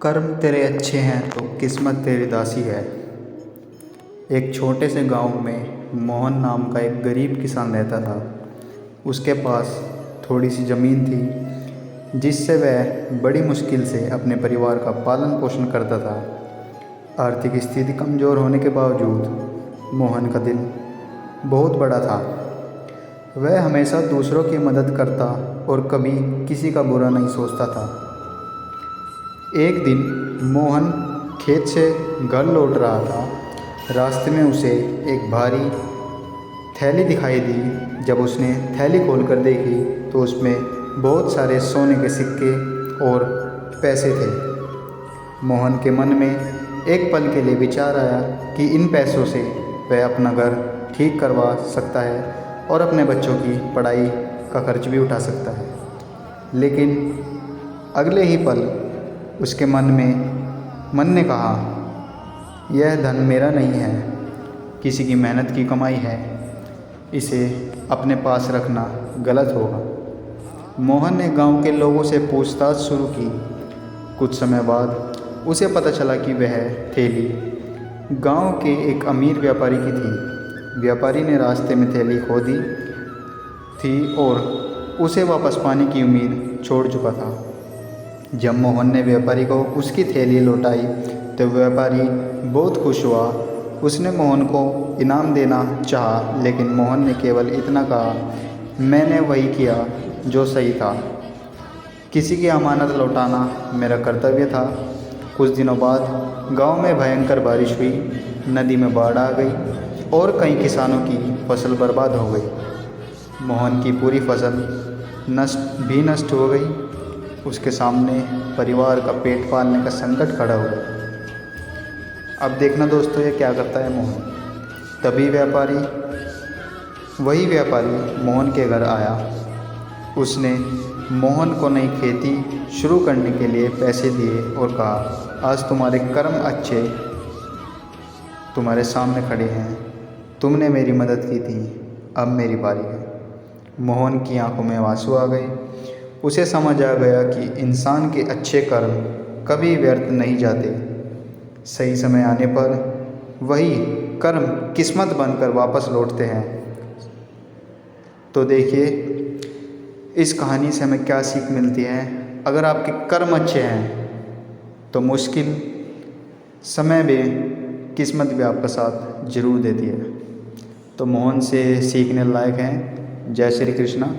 कर्म तेरे अच्छे हैं तो किस्मत तेरी दासी है। एक छोटे से गांव में मोहन नाम का एक गरीब किसान रहता था। उसके पास थोड़ी सी ज़मीन थी जिससे वह बड़ी मुश्किल से अपने परिवार का पालन पोषण करता था। आर्थिक स्थिति कमज़ोर होने के बावजूद मोहन का दिल बहुत बड़ा था। वह हमेशा दूसरों की मदद करता और कभी किसी का बुरा नहीं सोचता था। एक दिन मोहन खेत से घर लौट रहा था। रास्ते में उसे एक भारी थैली दिखाई दी। जब उसने थैली खोलकर देखी तो उसमें बहुत सारे सोने के सिक्के और पैसे थे। मोहन के मन में एक पल के लिए विचार आया कि इन पैसों से वह अपना घर ठीक करवा सकता है और अपने बच्चों की पढ़ाई का खर्च भी उठा सकता है। लेकिन अगले ही पल उसके मन ने कहा, यह धन मेरा नहीं है, किसी की मेहनत की कमाई है, इसे अपने पास रखना गलत होगा। मोहन ने गांव के लोगों से पूछताछ शुरू की। कुछ समय बाद उसे पता चला कि वह थैली गांव के एक अमीर व्यापारी की थी। व्यापारी ने रास्ते में थैली खो दी थी और उसे वापस पाने की उम्मीद छोड़ चुका था। जब मोहन ने व्यापारी को उसकी थैली लौटाई तो व्यापारी बहुत खुश हुआ। उसने मोहन को इनाम देना चाहा, लेकिन मोहन ने केवल इतना कहा, मैंने वही किया जो सही था। किसी की अमानत लौटाना मेरा कर्तव्य था। कुछ दिनों बाद गांव में भयंकर बारिश हुई। नदी में बाढ़ आ गई और कई किसानों की फसल बर्बाद हो गई। मोहन की पूरी फसल नष्ट हो गई। उसके सामने परिवार का पेट पालने का संकट खड़ा हुआ। अब देखना दोस्तों, ये क्या करता है मोहन। तभी वही व्यापारी मोहन के घर आया। उसने मोहन को नई खेती शुरू करने के लिए पैसे दिए और कहा, आज तुम्हारे कर्म अच्छे तुम्हारे सामने खड़े हैं। तुमने मेरी मदद की थी, अब मेरी बारी है। मोहन की आंखों में आंसू आ गए। उसे समझ आ गया कि इंसान के अच्छे कर्म कभी व्यर्थ नहीं जाते। सही समय आने पर वही कर्म किस्मत बनकर वापस लौटते हैं। तो देखिए, इस कहानी से हमें क्या सीख मिलती है। अगर आपके कर्म अच्छे हैं तो मुश्किल समय में किस्मत भी आपका साथ ज़रूर देती है। तो मोहन से सीखने लायक हैं। जय श्री कृष्णा।